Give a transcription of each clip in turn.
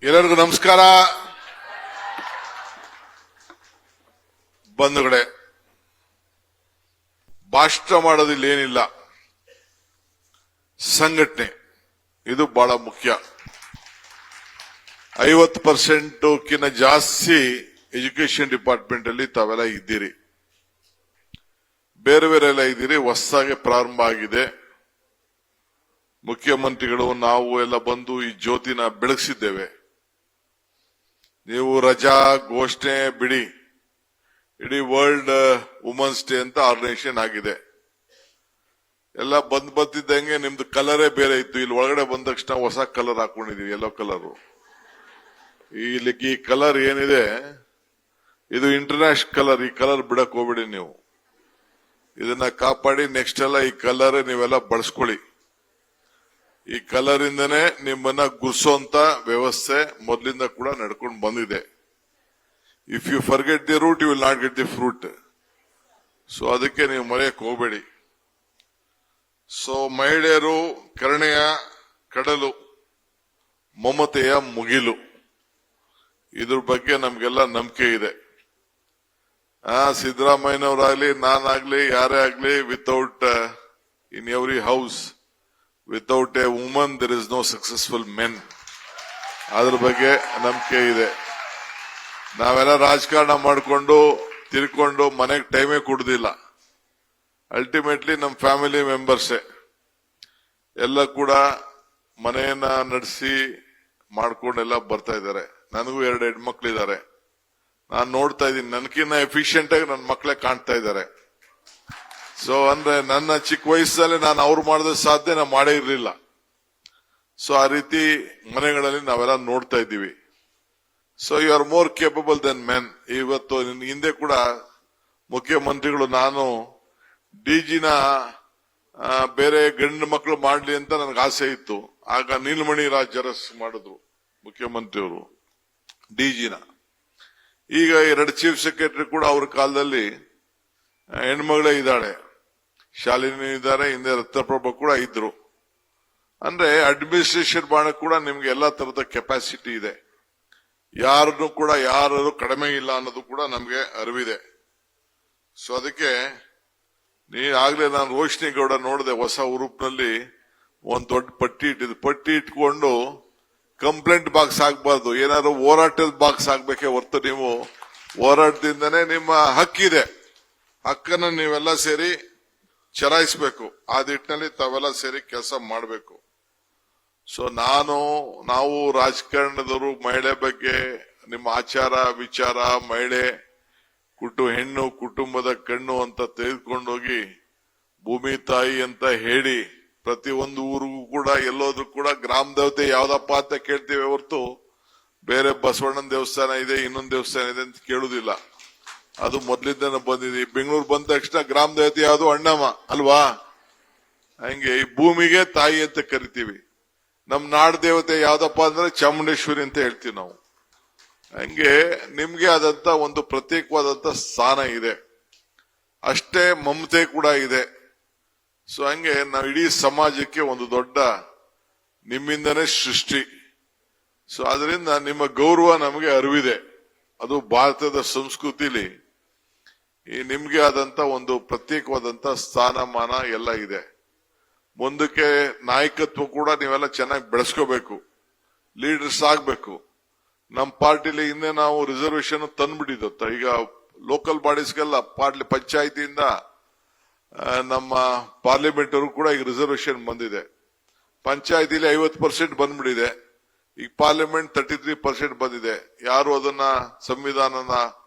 ಎಲ್ಲರಿಗೂ ನಮಸ್ಕಾರ. ಬಂಧುಗಳೇ, ಭಾಷಣ ಮಾಡೋದಿಲ್ಲ ಏನಿಲ್ಲ, ಸಂಘಟನೆ ಇದು ಬಹಳ ಮುಖ್ಯ. 50% ಜಾಸ್ತಿ ಎಜುಕೇಶನ್ ಡಿಪಾರ್ಟ್ಮೆಂಟ್ ಅಲ್ಲಿ ತಾವೆಲ್ಲ ಇದ್ದೀರಿ, ಬೇರೆ ಬೇರೆ ಎಲ್ಲ ಇದ್ದೀರಿ. ಹೊಸದಾಗಿ ಪ್ರಾರಂಭ ಆಗಿದೆ. ಮುಖ್ಯಮಂತ್ರಿಗಳು ನಾವು ಎಲ್ಲ ಬಂದು ಈ ಜ್ಯೋತಿನ ಬೆಳಗಿಸಿದ್ದೇವೆ. ನೀವು ರಜಾ ಘೋಷಣೆ ಬಿಡಿ, ಇಡೀ ವರ್ಲ್ಡ್ ವುಮನ್ಸ್ ಡೇ ಅಂತ ಆರ್ಗನೈಸೇಷನ್ ಆಗಿದೆ. ಎಲ್ಲ ಬಂದಿದ್ದಂಗೆ ನಿಮ್ದು ಕಲರೇ ಬೇರೆ ಇತ್ತು. ಇಲ್ಲಿ ಒಳಗಡೆ ಬಂದ ತಕ್ಷಣ ಹೊಸ ಕಲರ್ ಹಾಕೊಂಡಿದೀವಿ, ಯೆಲ್ಲೋ ಕಲರ್. ಇಲ್ಲಿ ಈ ಕಲರ್ ಏನಿದೆ ಇದು ಇಂಟರ್ನ್ಯಾಷನಲ್ ಕಲರ್. ಈ ಕಲರ್ ಬಿಡಕ್ ಹೋಗ್ಬಿಡಿ ನೀವು, ಇದನ್ನ ಕಾಪಾಡಿ. ನೆಕ್ಸ್ಟ್ ಎಲ್ಲ ಈ ಕಲರ್ ನೀವೆಲ್ಲ ಬಳಸ್ಕೊಳ್ಳಿ. ಈ ಕಲರ್ ಇಂದನೇ ನಿಮ್ಮನ್ನ ಗುರ್ಸೋಂತ ವ್ಯವಸ್ಥೆ ಮೊದಲಿಂದ ಕೂಡ ನಡ್ಕೊಂಡು ಬಂದಿದೆ. If you forget the root you will not get the fruit. So ಅದಕ್ಕೆ ನೀವು ಮರೆಯಕ್ಕೆ ಹೋಗಬೇಡಿ. ಸೊ ಮಹಿಳೆಯರು ಕರುಣೆಯ ಕಡಲು, ಮಮತೆಯ ಮುಗಿಲು, ಇದ್ರ ಬಗ್ಗೆ ನಮ್ಗೆಲ್ಲ ನಂಬಿಕೆ ಇದೆ. ಸಿದ್ದರಾಮಯ್ಯನವರಾಗ್ಲಿ ನಾನಾಗ್ಲಿ ಯಾರೇ ಆಗ್ಲಿ, without in every house without a woman there is no successful men. ಅದ್ರ ಬಗ್ಗೆ ನಂಬಿಕೆ ಇದೆ. ನಾವೆಲ್ಲ ರಾಜಕಾರಣ ಮಾಡಿಕೊಂಡು ತಿರ್ಕೊಂಡು ಮನೆಗೆ ಟೈಮೇ ಕೊಡುದಿಲ್ಲ. ಅಲ್ಟಿಮೇಟ್ಲಿ ನಮ್ಮ ಫ್ಯಾಮಿಲಿ ಮೆಂಬರ್ಸೇ ಎಲ್ಲ ಕೂಡ ಮನೆಯನ್ನ ನಡೆಸಿ ಮಾಡ್ಕೊಂಡೆಲ್ಲ ಬರ್ತಾ ಇದ್ದಾರೆ. ನನಗೂ 2 ಹೆಣ್ಮಕ್ಳಿದ್ದಾರೆ. ನಾನು ನೋಡ್ತಾ ಇದ್ದೀನಿ, ನನ್ಕಿನ್ನ ಎಫಿಷಿಯಂಟ್ ಆಗಿ ನನ್ನ ಮಕ್ಕಳೇ ಕಾಣ್ತಾ ಇದ್ದಾರೆ. ಸೊ ಅಂದ್ರೆ ನನ್ನ ಚಿಕ್ಕ ವಯಸ್ಸಲ್ಲಿ ನಾನು ಅವ್ರು ಮಾಡಿದ ಸಾಧ್ಯ ನಾವು ಮಾಡೇ ಇರಲಿಲ್ಲ. ಸೊ ಆ ರೀತಿ ಮನೆಗಳಲ್ಲಿ ನಾವೆಲ್ಲ ನೋಡ್ತಾ ಇದ್ದೀವಿ. So you are more capable than men. ಇವತ್ತು ಹಿಂದೆ ಕೂಡ ಮುಖ್ಯಮಂತ್ರಿಗಳು ನಾನು ಡಿಜಿನ ಬೇರೆ ಗಂಡು ಮಕ್ಕಳು ಮಾಡ್ಲಿ ಅಂತ ನನಗೆ ಆಸೆ ಇತ್ತು. ಆಗ ನೀಲಮಣಿ ರಾಜ್ ಅರಸ್ ಮಾಡಿದ್ರು ಮುಖ್ಯಮಂತ್ರಿಯವರು ಡಿಜಿನ. ಈಗ 2 ಚೀಫ್ ಸೆಕ್ರೆಟರಿ ಕೂಡ ಅವ್ರ ಕಾಲದಲ್ಲಿ ಹೆಣ್ಮಗಳೇ ಇದ್ದಾಳೆ. ಶಾಲಿನಿ ಇದ್ದಾರೆ, ಹಿಂದೆ ರತ್ನಪ್ರಭಾ ಕೂಡ ಇದ್ರು. ಅಂದ್ರೆ ಅಡ್ಮಿನಿಸ್ಟ್ರೇಷನ್ ಮಾಡಕ್ ಕೂಡ ನಿಮ್ಗೆ ಎಲ್ಲಾ ತರದ ಕೆಪಾಸಿಟಿ ಇದೆ. ಯಾರನ್ನು ಕೂಡ ಯಾರು ಕಡಿಮೆ ಇಲ್ಲ ಅನ್ನೋದು ಕೂಡ ನಮ್ಗೆ ಅರಿವಿದೆ. ಸೊ ಅದಕ್ಕೆ ಆಗ್ಲೇ ನಾನು ರೋಶಿನಿ ಗೌಡ ನೋಡಿದೆ, ಹೊಸ ಉರುಪ್ನಲ್ಲಿ ಒಂದ್ ದೊಡ್ಡ ಪಟ್ಟಿ ಇಟ್ಟಿದ್ದು. ಪಟ್ಟಿ ಇಟ್ಕೊಂಡು ಕಂಪ್ಲೇಂಟ್ ಬಾಕ್ಸ್ ಆಗ್ಬಾರ್ದು, ಏನಾದ್ರು ಹೋರಾಟದ ಬಾಕ್ಸ್ ಆಗ್ಬೇಕೆ ಹೊರತು ನೀವು ಹೋರಾಟದಿಂದನೇ ನಿಮ್ಮ ಹಕ್ಕಿದೆ, ಹಕ್ಕನ್ನು ನೀವೆಲ್ಲ ಸೇರಿ ಚಲಾಯಿಸಬೇಕು. ಆ ನಿಟ್ಟಿನಲ್ಲಿ ತಾವೆಲ್ಲ ಸೇರಿ ಕೆಲಸ ಮಾಡಬೇಕು. ಸೊ ನಾವು ರಾಜಕಾರಣದವರು ಮಹಿಳೆ ಬಗ್ಗೆ ನಿಮ್ಮ ಆಚಾರ ವಿಚಾರ, ಮಹಿಳೆ ಹೆಣ್ಣು ಕುಟುಂಬದ ಕಣ್ಣು ಅಂತ ತೆಗೆದುಕೊಂಡೋಗಿ ಭೂಮಿ ತಾಯಿ ಅಂತ ಹೇಳಿ ಪ್ರತಿಯೊಂದು ಊರಿಗೂ ಕೂಡ ಎಲ್ಲೋದ್ರೂ ಕೂಡ ಗ್ರಾಮ ದೇವತೆ ಯಾವ್ದಪ್ಪ ಅಂತ ಕೇಳ್ತೀವಿ ಹೊರತು ಬೇರೆ ಬಸವಣ್ಣನ ದೇವಸ್ಥಾನ ಇದೆ, ಇನ್ನೊಂದು ದೇವಸ್ಥಾನ ಇದೆ ಅಂತ ಕೇಳುದಿಲ್ಲ. ಅದು ಮೊದಲಿಂದ ಬಂದಿದೆ. ಬೆಂಗಳೂರು ಬಂದ ತಕ್ಷಣ ಗ್ರಾಮ ದೇವತೆ ಯಾವುದು ಅಣ್ಣಮ್ಮ ಅಲ್ವಾ? ಹಂಗೆ ಈ ಭೂಮಿಗೆ ತಾಯಿ ಅಂತ ಕರಿತೀವಿ. ನಮ್ ನಾಡ ದೇವತೆ ಯಾವ್ದಪ್ಪ ಅಂದ್ರೆ ಚಾಮುಂಡೇಶ್ವರಿ ಅಂತ ಹೇಳ್ತೀವಿ ನಾವು. ಹಂಗೆ ನಿಮ್ಗೆ ಆದಂತ ಒಂದು ಪ್ರತ್ಯೇಕವಾದಂತ ಸ್ಥಾನ ಇದೆ, ಅಷ್ಟೇ ಮಮತೆ ಕೂಡ ಇದೆ. ಸೊ ಹಂಗೆ ನಾವು ಇಡೀ ಸಮಾಜಕ್ಕೆ ಒಂದು ದೊಡ್ಡ ನಿಮ್ಮಿಂದನೇ ಸೃಷ್ಟಿ. ಸೊ ಅದರಿಂದ ನಿಮ್ಮ ಗೌರವ ನಮಗೆ ಅರಿವಿದೆ. ಅದು ಭಾರತದ ಸಂಸ್ಕೃತಿಲಿ ಈ ನಿಮ್ಗೆ ಆದಂತ ಒಂದು ಪ್ರತ್ಯೇಕವಾದಂತ ಸ್ಥಾನಮಾನ ಎಲ್ಲ ಇದೆ. ಮುಂದಕ್ಕೆ ನಾಯಕತ್ವ ಕೂಡ ನೀವೆಲ್ಲ ಚೆನ್ನಾಗಿ ಬೆಳೆಸ್ಕೋಬೇಕು, ಲೀಡರ್ಸ್ ಆಗ್ಬೇಕು. ನಮ್ಮ ಪಾರ್ಟಿಲಿ ಹಿಂದೆ ನಾವು ರಿಸರ್ವೇಶನ್ ತಂದ್ಬಿಟ್ಟಿದ್ದು. ಈಗ ಲೋಕಲ್ ಬಾಡೀಸ್ಗೆಲ್ಲ ಪಂಚಾಯತಿಯಿಂದ ನಮ್ಮ ಪಾರ್ಲಿಮೆಂಟ್ ಅವರು ಕೂಡ ಈಗ ರಿಸರ್ವೇಶನ್ ಬಂದಿದೆ. ಪಂಚಾಯತಿಲಿ 50% ಬಂದ್ಬಿಟ್ಟಿದೆ. ಈಗ ಪಾರ್ಲಿಮೆಂಟ್ 33% ಬಂದಿದೆ. ಯಾರು ಅದನ್ನ ಸಂವಿಧಾನನ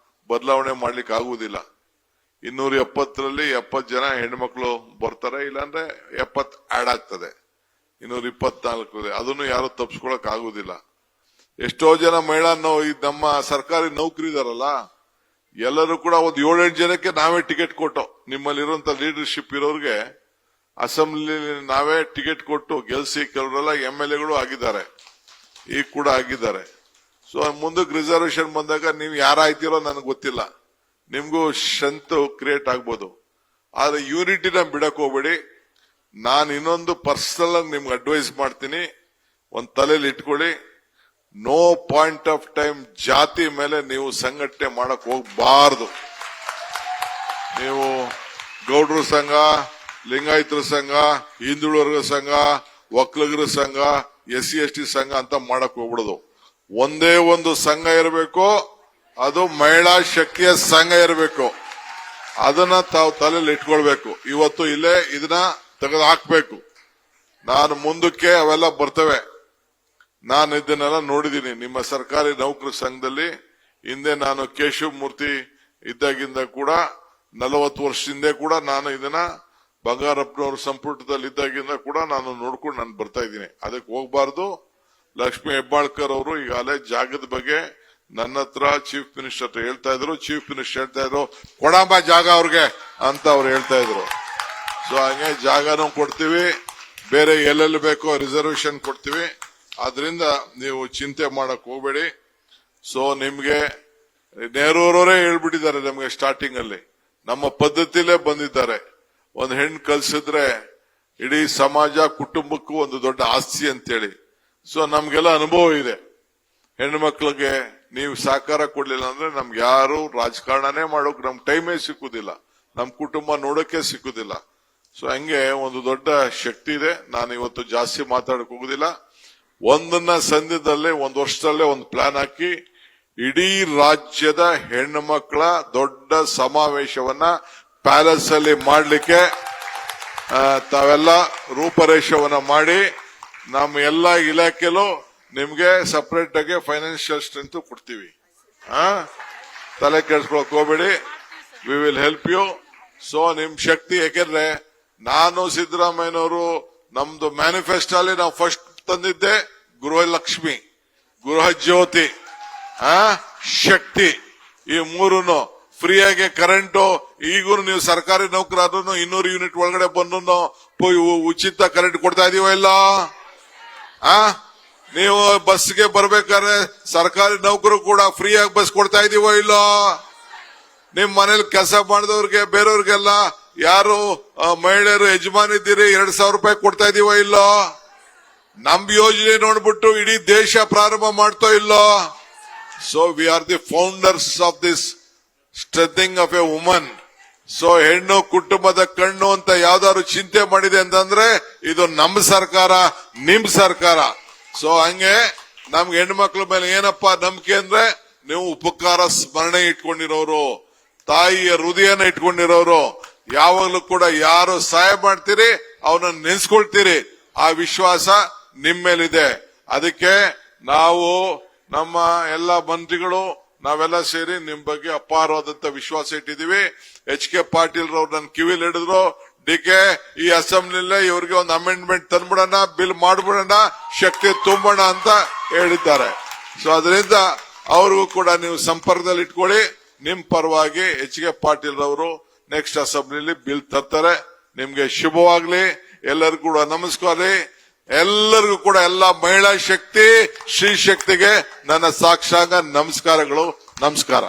ಬದಲಾವಣೆ ಮಾಡ್ಲಿಕ್ಕೆ ಆಗುವುದಿಲ್ಲ. 270ರಲ್ಲಿ 70 ಜನ ಹೆಣ್ಮಕ್ಳು ಬರ್ತಾರೆ, ಇಲ್ಲಾಂದ್ರೆ 70 ಆಡ್ ಆಗ್ತದೆ. 224 ಅದನ್ನು ಯಾರು ತಪ್ಪಿಸ್ಕೊಳಕ್ ಆಗುದಿಲ್ಲ. ಎಷ್ಟೋ ಜನ ಮಹಿಳಾ ನಮ್ಮ ಸರ್ಕಾರಿ ನೌಕರಿ ಇದಾರಲ್ಲ, ಎಲ್ಲರೂ ಕೂಡ ಒಂದು 7-8 ಜನಕ್ಕೆ ನಾವೇ ಟಿಕೆಟ್ ಕೊಟ್ಟು, ನಿಮ್ಮಲ್ಲಿರುವಂತ ಲೀಡರ್ಶಿಪ್ ಇರೋರಿಗೆ ಅಸೆಂಬ್ಲಿ ನಾವೇ ಟಿಕೆಟ್ ಕೊಟ್ಟು ಗೆಲ್ಸಿ. ಕೆಲವರೆಲ್ಲ MLAಗಳು ಆಗಿದ್ದಾರೆ, ಈಗ ಕೂಡ ಆಗಿದ್ದಾರೆ. ಸೊ ಮುಂದಕ್ಕೆ ರಿಸರ್ವೇಶನ್ ಬಂದಾಗ ನೀವು ಯಾರಾಯ್ತಿರೋ ನನಗೆ ಗೊತ್ತಿಲ್ಲ, ನಿಮ್ಗೂ ಸ್ಟ್ರೆಂತ್ ಕ್ರಿಯೇಟ್ ಆಗ್ಬೋದು. ಆದ್ರೆ ಯೂನಿಟಿನ ಬಿಡಕ್ ಹೋಗ್ಬೇಡಿ. ನಾನು ಇನ್ನೊಂದು ಪರ್ಸನಲ್ ಆಗಿ ನಿಮ್ಗೆ ಅಡ್ವೈಸ್ ಮಾಡ್ತೀನಿ, ಒಂದ್ ತಲೆಯಲ್ಲಿ ಇಟ್ಕೊಳ್ಳಿ. ನೋ ಪಾಯಿಂಟ್ ಆಫ್ ಟೈಮ್ ಜಾತಿ ಮೇಲೆ ನೀವು ಸಂಘಟನೆ ಮಾಡಕ್ ಹೋಗಬಾರದು. ನೀವು ಗೌಡ್ರ ಸಂಘ, ಲಿಂಗಾಯತರ ಸಂಘ, ಹಿಂದುಳಿದ ಸಂಘ, ಒಕ್ಕಲಿಗರ ಸಂಘ, SC/ST ಸಂಘ ಅಂತ ಮಾಡಕ್ ಹೋಗ್ಬಿಡೋದು. ಒಂದೇ ಒಂದು ಸಂಘ ಇರಬೇಕು, ಅದು ಮಹಿಳಾ ಶಕ್ತಿಯ ಸಂಘ ಇರಬೇಕು. ಅದನ್ನ ತಾವು ತಲೆಯಲ್ಲಿ ಇಟ್ಕೊಳ್ಬೇಕು. ಇವತ್ತು ಇಲ್ಲೇ ಇದನ್ನ ತೆಗೆದು ಹಾಕ್ಬೇಕು. ನಾನು ಮುಂದಕ್ಕೆ ಅವೆಲ್ಲ ಬರ್ತವೆ. ನಾನು ಇದನ್ನೆಲ್ಲ ನೋಡಿದ್ದೀನಿ ನಿಮ್ಮ ಸರ್ಕಾರಿ ನೌಕರ ಸಂಘದಲ್ಲಿ. ಹಿಂದೆ ನಾನು ಕೇಶವ ಮೂರ್ತಿ ಇದ್ದಾಗಿಂದ ಕೂಡ 40 ವರ್ಷದಿಂದ ಕೂಡ ನಾನು ಇದನ್ನ ಬಂಗಾರಪ್ಪನವ್ರ ಸಂಪುಟದಲ್ಲಿ ಇದ್ದಾಗಿಂದ ಕೂಡ ನಾನು ನೋಡ್ಕೊಂಡು ನಾನು ಬರ್ತಾ ಇದ್ದೀನಿ. ಅದಕ್ಕೆ ಹೋಗ್ಬಾರ್ದು. ಲಕ್ಷ್ಮೀ ಹೆಬ್ಬಾಳ್ಕರ್ ಅವರು ಈಗಾಗಲೇ ಜಾಗದ ಬಗ್ಗೆ ನನ್ನ ಹತ್ರ ಚೀಫ್ ಮಿನಿಸ್ಟರ್ ಹೇಳ್ತಾ ಇದ್ರು. ಚೀಫ್ ಮಿನಿಸ್ಟರ್ ಹೇಳ್ತಾ ಇದ್ರು ಕೊಡಂಬ ಜಾಗ ಅವ್ರಿಗೆ ಅಂತ ಅವ್ರು ಹೇಳ್ತಾ ಇದ್ರು. ಸೊ ಹಂಗೆ ಜಾಗನೂ ಕೊಡ್ತೀವಿ, ಬೇರೆ ಎಲ್ಲೆಲ್ಲಿ ಬೇಕೋ ರಿಸರ್ವೇಶನ್ ಕೊಡ್ತೀವಿ. ಆದ್ರಿಂದ ನೀವು ಚಿಂತೆ ಮಾಡಕ್ ಹೋಗ್ಬೇಡಿ. ಸೊ ನಿಮ್ಗೆ ನೆಹರೂರವರೇ ಹೇಳ್ಬಿಟ್ಟಿದ್ದಾರೆ ನಮ್ಗೆ ಸ್ಟಾರ್ಟಿಂಗ್ ಅಲ್ಲಿ, ನಮ್ಮ ಪದ್ಧತಿಲೇ ಬಂದಿದ್ದಾರೆ. ಒಂದು ಹೆಣ್ಣು ಕಲ್ಸಿದ್ರೆ ಇಡೀ ಸಮಾಜ ಕುಟುಂಬಕ್ಕೂ ಒಂದು ದೊಡ್ಡ ಆಸ್ತಿ ಅಂತೇಳಿ. ಸೊ ನಮ್ಗೆಲ್ಲ ಅನುಭವ ಇದೆ. ಹೆಣ್ಣು ಮಕ್ಕಳಿಗೆ ನೀವು ಸಹಕಾರ ಕೊಡ್ಲಿಲ್ಲ ಅಂದ್ರೆ ನಮ್ಗೆ ಯಾರು ರಾಜಕಾರಣನೇ ಮಾಡೋಕ್ ನಮ್ ಟೈಮೇ ಸಿಕ್ಕುದಿಲ್ಲ, ನಮ್ ಕುಟುಂಬ ನೋಡಕ್ಕೆ ಸಿಕ್ಕುದಿಲ್ಲ. ಸೊ ಹಂಗೆ ಒಂದು ದೊಡ್ಡ ಶಕ್ತಿ ಇದೆ. ನಾನು ಇವತ್ತು ಜಾಸ್ತಿ ಮಾತಾಡಕ್ ಹೋಗುದಿಲ್ಲ. ಒಂದನ್ನ ಸಂಧ್ಯದಲ್ಲೇ 1 ವರ್ಷದಲ್ಲೇ ಒಂದು ಪ್ಲಾನ್ ಹಾಕಿ ಇಡೀ ರಾಜ್ಯದ ಹೆಣ್ಣು ಮಕ್ಕಳ ದೊಡ್ಡ ಸಮಾವೇಶವನ್ನ ಪ್ಯಾಲೇಸ್ ಅಲ್ಲಿ ಮಾಡ್ಲಿಕ್ಕೆ ತಾವೆಲ್ಲ ರೂಪರೇಷವನ್ನ ಮಾಡಿ ನಮ್ಮ ಎಲ್ಲಾ ಇಲಾಖೆಲೂ ನಿಮ್ಗೆ ಸಪರೇಟ್ ಆಗಿ ಫೈನಾನ್ಷಿಯಲ್ ಸ್ಟ್ರೆಂತ್ ಕೊಡ್ತೀವಿ. ತಲೆ ಕೆಡಿಸ್ಕೊಳಕ್ ಹೋಗ್ಬೇಡಿ. We will help you. So ನಿಮ್ ಶಕ್ತಿ, ಯಾಕೆಂದ್ರೆ ನಾನು ಸಿದ್ದರಾಮಯ್ಯನವರು ನಮ್ದು ಮ್ಯಾನಿಫೆಸ್ಟೋ ಅಲ್ಲಿ ನಾವು ಫಸ್ಟ್ ತಂದಿದ್ದೆ ಗೃಹಲಕ್ಷ್ಮಿ, ಗೃಹ ಜ್ಯೋತಿ, ಶಕ್ತಿ, ಈ ಮೂರನ್ನು ಫ್ರೀಯಾಗಿ ಕರೆಂಟು. ಈಗೂ ನೀವು ಸರ್ಕಾರಿ ನೌಕರಾದ್ರೂ 200 ಯೂನಿಟ್ ಒಳಗಡೆ ಬಂದು ಉಚಿತ ಕರೆಂಟ್ ಕೊಡ್ತಾ ಇದೀವ ಇಲ್ಲ? ನೀವು ಬಸ್ಗೆ ಬರ್ಬೇಕಾದ್ರೆ ಸರ್ಕಾರಿ ನೌಕರು ಕೂಡ ಫ್ರೀಯಾಗಿ ಬಸ್ ಕೊಡ್ತಾ ಇದೀವೋ ಇಲ್ಲೋ? ನಿಮ್ ಮನೇಲಿ ಕೆಲಸ ಮಾಡಿದವ್ರಿಗೆ ಬೇರೆಯವ್ರಿಗೆಲ್ಲ ಯಾರು ಮಹಿಳೆಯರು ಯಜಮಾನಿದ್ದೀರಿ 2,000 ರೂಪಾಯಿ ಕೊಡ್ತಾ ಇದೀವೋ ಇಲ್ಲೋ? ನಮ್ ಯೋಜನೆ ನೋಡ್ಬಿಟ್ಟು ಇಡೀ ದೇಶ ಪ್ರಾರಂಭ ಮಾಡ್ತೋ ಇಲ್ಲೋ? So we are the founders of this strengthening of A woman. So ಹೆಣ್ಣು ಕುಟುಂಬದ ಕಣ್ಣು ಅಂತ ಯಾವ್ದಾದ್ರು ಚಿಂತೆ ಮಾಡಿದೆ ಅಂತಂದ್ರೆ ಇದು ನಮ್ಮ ಸರ್ಕಾರ, ನಿಮ್ ಸರ್ಕಾರ. ಸೊ ಹಂಗೆ ನಮ್ಗೆ ಹೆಣ್ಮಕ್ಳ ಮೇಲೆ ಏನಪ್ಪಾ ನಂಬಿಕೆ ಅಂದ್ರೆ, ನೀವು ಉಪಕಾರ ಸ್ಮರಣೆ ಇಟ್ಕೊಂಡಿರೋರು, ತಾಯಿಯ ಹೃದಯನ ಇಟ್ಕೊಂಡಿರೋರು, ಯಾವಾಗ್ಲೂ ಕೂಡ ಯಾರು ಸಹಾಯ ಮಾಡ್ತೀರಿ ಅವನನ್ನ ನೆನ್ಸ್ಕೊಳ್ತೀರಿ. ಆ ವಿಶ್ವಾಸ ನಿಮ್ ಮೇಲಿದೆ. ಅದಕ್ಕೆ ನಾವು ನಮ್ಮ ಎಲ್ಲ ಮಂತ್ರಿಗಳು ನಾವೆಲ್ಲ ಸೇರಿ ನಿಮ್ ಬಗ್ಗೆ ಅಪಾರವಾದಂತ ವಿಶ್ವಾಸ ಇಟ್ಟಿದೀವಿ. HK ಪಾಟೀಲ್ ರವ್ರು ನನ್ನ ಕಿವಿಲ್ ಹಿಡಿದ್ರು, DK ಈ ಅಸೆಂಬ್ಲಿಲೇ ಇವ್ರಿಗೆ ಒಂದು ಅಮೆಂಡ್ಮೆಂಟ್ ತಂದ್ಬಿಡೋಣ, ಬಿಲ್ ಮಾಡ್ಬಿಡೋಣ, ಶಕ್ತಿ ತುಂಬೋಣ ಅಂತ ಹೇಳಿದ್ದಾರೆ. ಸೊ ಅದರಿಂದ ಅವ್ರಿಗೂ ಕೂಡ ನೀವು ಸಂಪರ್ಕದಲ್ಲಿ ಇಟ್ಕೊಳ್ಳಿ. ನಿಮ್ ಪರವಾಗಿ HK ಪಾಟೀಲ್ ರವರು ನೆಕ್ಸ್ಟ್ ಅಸೆಂಬ್ಲಿಲಿ ಬಿಲ್ ತರ್ತಾರೆ. ನಿಮ್ಗೆ ಶುಭವಾಗ್ಲಿ. ಎಲ್ಲರಿಗೂ ಕೂಡ ನಮಸ್ಕಾರ. ಎಲ್ಲರಿಗೂ ಕೂಡ ಎಲ್ಲ ಮಹಿಳಾ ಶಕ್ತಿ, ಶ್ರೀ ಶಕ್ತಿಗೆ ನನ್ನ ಸಾಕ್ಷಾಂಗ ನಮಸ್ಕಾರಗಳು. ನಮಸ್ಕಾರ.